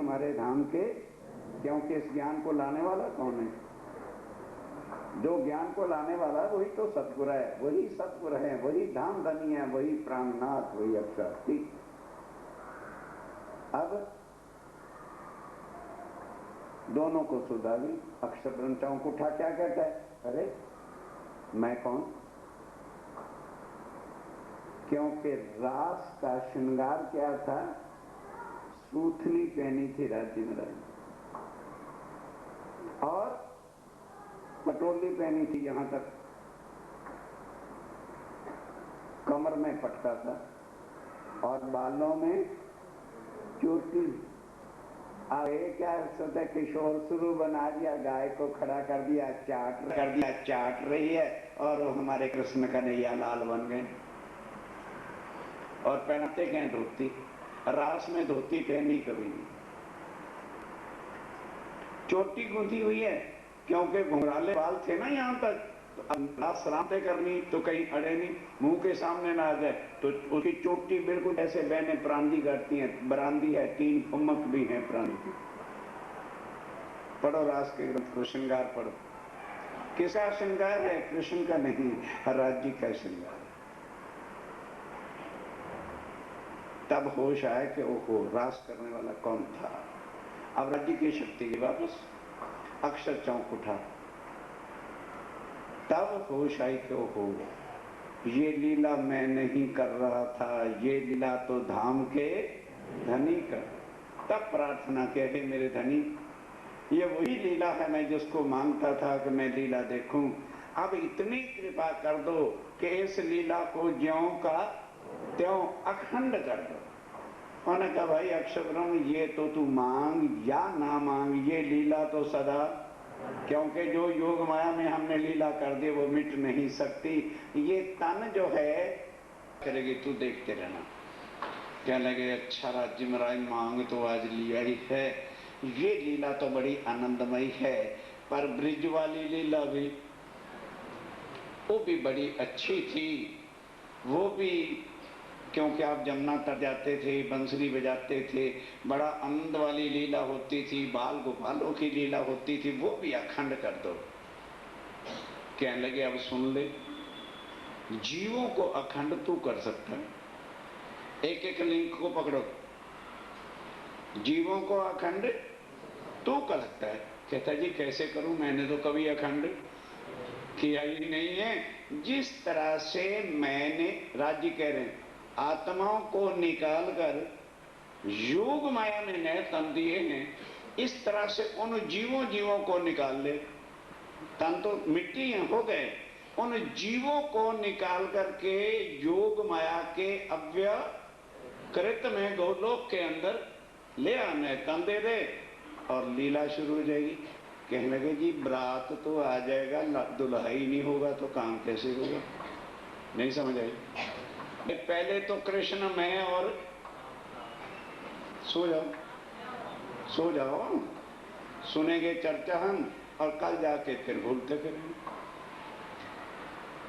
हमारे धाम के, क्योंकि इस ज्ञान को लाने वाला कौन है? जो ज्ञान को लाने वाला वही तो सतगुरु है, वही सतगुरु है, वही धाम धनी है, वही प्राणनाथ, वही अक्षरार्थी। अब दोनों को सुधा ली। अक्षर ब्रह्म चौंक उठा, क्या कहता है? अरे मैं कौन? क्योंकि रास का श्रृंगार क्या था? सूथनी पहनी थी राज्य में और पटोली पहनी थी, यहां तक कमर में पटका था और बालों में चोटी। अब ये क्या सोचा, किशोर शुरू बना दिया, गाय को खड़ा कर दिया, चाट रही है और वो हमारे कृष्ण कन्हैया लाल बन गए। और पहनते गए धोती, रास में धोती पहनी कभी नहीं, चोटी गूंथी हुई है, क्योंकि घुंघराले बाल थे ना यहाँ तक। तो अब रास सलामते करनी तो कहीं अड़े नहीं, मुंह के सामने ना आ जाए, तो उसकी चोटी बिल्कुल ऐसे बहने प्रांदी करती हैं, बरांदी है, 3 फुमक भी है प्रांदी की। पढ़ो रास के ग्रंथ को, श्रृंगार पढ़ो। किसका श्रृंगार है? कृष्ण का नहीं, राज्य का श्रृंगार। तब होश आया कि ओहो, रास करने वाला कौन था। अब राज्य की शक्ति की वापस अक्षर चौंक उठा। तब होश आई कि ओहो, ये लीला मैं नहीं कर रहा था, ये लीला तो धाम के धनी कर। तब प्रार्थना के, हे मेरे धनी, ये वही लीला है मैं जिसको मांगता था कि मैं लीला देखूं। अब इतनी कृपा कर दो कि इस लीला को ज्यों का त्यों अखंड कर दो। उन्होंने कहा, भाई अक्षर ब्रह्म, ये तो तू मांग या ना मांग, ये लीला तो सदा, क्योंकि जो योग माया में हमने लीला कर दी वो मिट नहीं सकती। ये तन जो है करेगी, तू देखते रहना। कहने लगे, अच्छा राज्य महाराज, मांग तो आज लिया ही है, ये लीला तो बड़ी आनंदमयी है, पर ब्रिज वाली लीला भी, वो भी बड़ी अच्छी थी। वो भी, क्योंकि आप जमुना तट जाते थे, बंसुरी बजाते थे, बड़ा आनंद वाली लीला होती थी, बाल गोपालों की लीला होती थी, वो भी अखंड कर दो। कहने लगे, अब सुन ले, जीवों को अखंड तू कर सकता है। एक एक लिंक को पकड़ो, जीवों को अखंड तू कर सकता है। कहता जी कैसे करूं, मैंने तो कभी अखंड किया ही नहीं है। जिस तरह से मैंने, राज्य कह रहे हैं, आत्माओं को निकालकर योग माया में नए तन दिए हैं, इस तरह से उन जीवों को निकाल ले। तन तो मिट्टी हो गए, उन जीवों को निकाल करके योग माया के अव्यकृत में गोलोक के अंदर ले आने, तन दे दे और लीला शुरू हो जाएगी। कहने लगे, जी बरात तो आ जाएगा, दुल्हा ही नहीं होगा तो काम कैसे होगा? नहीं समझ आई। पहले तो कृष्ण मैं और सो जाओ, सुनेंगे चर्चा हम, और कल जाके फिर भूलते फिरेंगे।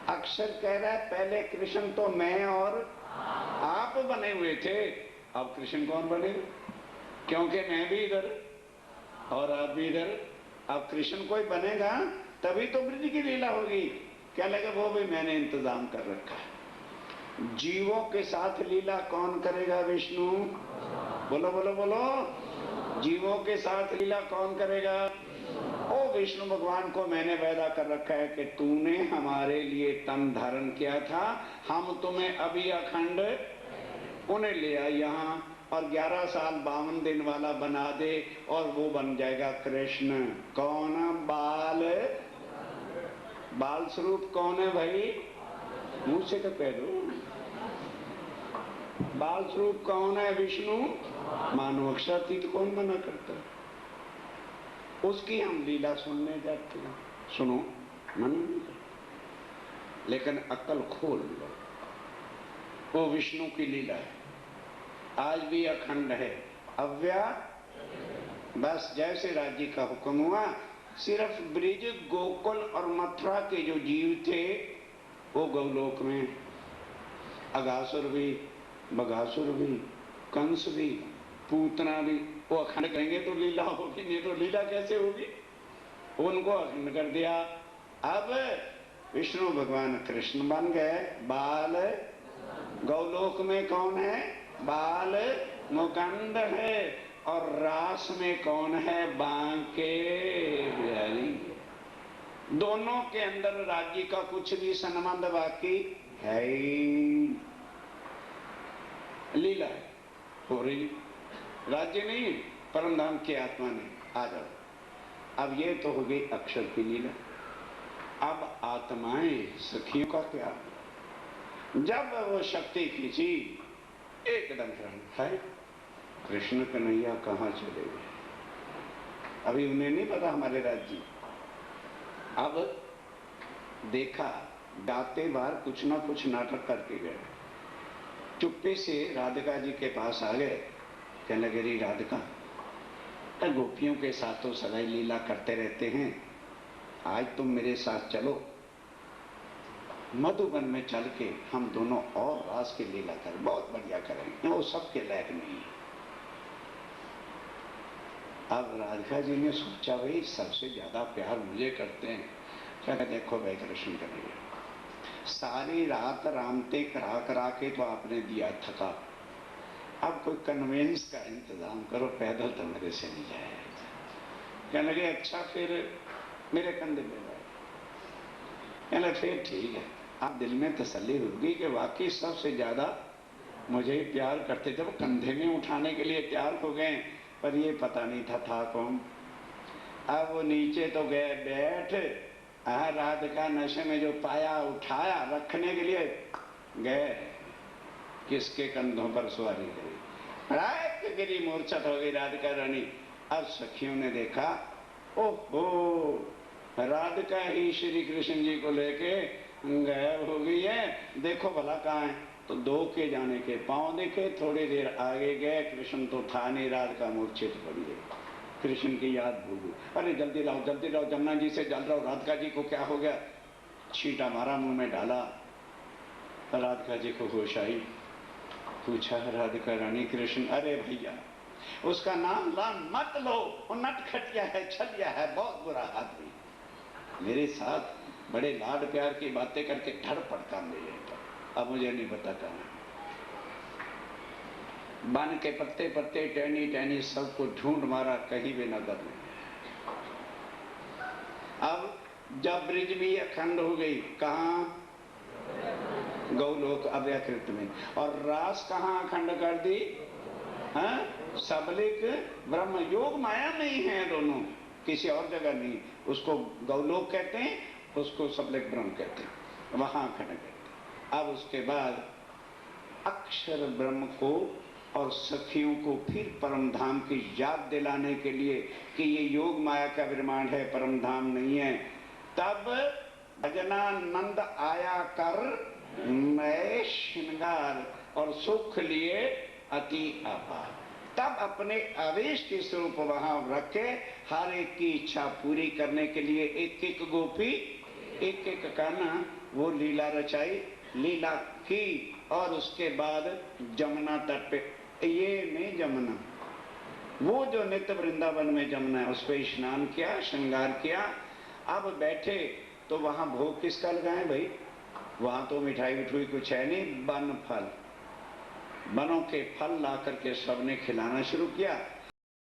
अक्षर कह रहा है, पहले कृष्ण तो मैं और आप बने हुए थे, अब कृष्ण कौन बने? क्योंकि मैं भी इधर और आप भी इधर। अब कृष्ण कोई बनेगा तभी तो ब्रज की लीला होगी। क्या लगे, वो भी मैंने इंतजाम कर रखा है। जीवों के साथ लीला कौन करेगा? विष्णु। बोलो बोलो बोलो, जीवों के साथ लीला कौन करेगा? ओ विष्णु भगवान को मैंने वादा कर रखा है कि तूने हमारे लिए तन धारण किया था, हम तुम्हें अभी अखंड उन्हें ले आए यहाँ, और 11 साल 52 दिन वाला बना दे, और वो बन जाएगा कृष्ण। कौन? बाल स्वरूप कौन है भाई? मुंह से तो कह दो। बाल स्वरूप कौन है? विष्णु। मानो अक्षरातीत कौन बना करता है? उसकी हम लीला सुनने जाते हैं। सुनो, मन नहीं, लेकिन अक्ल खोल लो। वो विष्णु की लीला है, आज भी अखंड है, अव्या। बस जैसे राज्य का हुक्म हुआ, सिर्फ ब्रिज, गोकुल और मथुरा के जो जीव थे वो गौलोक में, अगासुर भी, बगासुर भी, कंस भी, पूतना भी, वो अखंड करेंगे तो लीला होगी, नहीं तो लीला कैसे होगी। उनको अखंड कर दिया। अब विष्णु भगवान कृष्ण बन गए, बाल गौलोक में कौन है, बाल मुकुंद है, और रास में कौन है, बांके बिहारी। दोनों के अंदर राज्य का कुछ भी संबंध बाकी है ही। लीला हो रही, राज्य नहीं, परम धाम की आत्मा ने आ जाओ। अब ये तो हो गई अक्षर की लीला। अब आत्माएं सखियों का क्या, जब वो शक्ति खींची एकदम है, कृष्ण कन्हैया कहाँ चले गए, अभी उन्हें नहीं पता हमारे राज्य। अब देखा गाते बार कुछ ना कुछ नाटक करके गए, चुप्पे से राधिका जी के पास आ गए, कहने लगे राधिका गोपियों के साथ तो सदा लीला करते रहते हैं, आज तुम मेरे साथ चलो, मधुबन में चल के हम दोनों और रास की लीला करें, बहुत बढ़िया करेंगे, वो सबके लायक नहीं है। अब राधिका जी ने सोचा भाई सबसे ज्यादा प्यार मुझे करते हैं, क्या देखो भाई कृष्ण करेंगे, सारी रात रामते करा करा के तो आपने दिया थका, अब कोई कन्वेंस का इंतजाम करो, पैदल तो मेरे से नहीं जाएगा। कहने लगे अच्छा फिर मेरे कंधे पे जाए, कहने फिर ठीक है। अब दिल में तसल्ली होगी कि वाकई सबसे ज्यादा मुझे ही प्यार करते, जब कंधे में उठाने के लिए तैयार हो गए, पर ये पता नहीं था कौन। अब वो नीचे तो गए बैठ, राधिका नशे में जो पाया उठाया रखने के लिए गए, किसके कंधों पर सवारी करी, गिरी मूर्छित हो गई राधिका रानी। अब सखियों ने देखा ओहो राधिका ही श्री कृष्ण जी को लेके गायब हो गई है, देखो भला कहाँ है। तो दो के जाने के पांव देखे, थोड़ी देर आगे गए, कृष्ण तो था नहीं, राधिका मूर्छित पड़ी है, कृष्ण की याद भूल गई। अरे जल्दी लाओ जमुना जी से जल रहा, राधिका जी को क्या हो गया, छींटा मारा मुंह में डाला, राधिका जी को होश आई, पूछा राधिका रानी कृष्ण, अरे भैया उसका नाम मत लो, वो नटखटिया है, छलिया है, बहुत बुरा आदमी, मेरे साथ बड़े लाड प्यार की बातें करके धड़ पड़का ले लेता, अब मुझे नहीं पता कहाँ। बन के पत्ते पत्ते टहनी टहनी सबको ढूंढ मारा, कहीं भी नजर नहीं। अब जब ब्रिज भी अखंड हो गई, कहाँ, गौलोक अव्यकृत में, और रास कहाँ अखंड कर दी, सबलिक ब्रह्म योग माया में ही है दोनों, किसी और जगह नहीं। उसको गौलोक कहते हैं, उसको सबलिक ब्रह्म कहते हैं, वहां अखंड कहते हैं। अब उसके बाद अक्षर ब्रह्म को और सखियों को फिर परम धाम की याद दिलाने के लिए कि ये योग माया का विमान है, परम धाम नहीं है, तब भजनानंद आया कर मैं श्रृंगार और सुख लिए अति अपार, तब अपने आवेश के स्वरूप वहां रखे, हर एक की इच्छा पूरी करने के लिए एक एक गोपी एक एक काना वो लीला रचाई, लीला की, और उसके बाद जमुना तट पे, ये नहीं जमुना, वो जो नित्य वृंदावन में जमुना है, उस पर स्नान किया, श्रृंगार किया। अब बैठे तो वहां भोग किसका लगाए भाई, वहां तो मिठाई मिठाई कुछ है नहीं, बन फल, बनों के फल ला करके सबने खिलाना शुरू किया।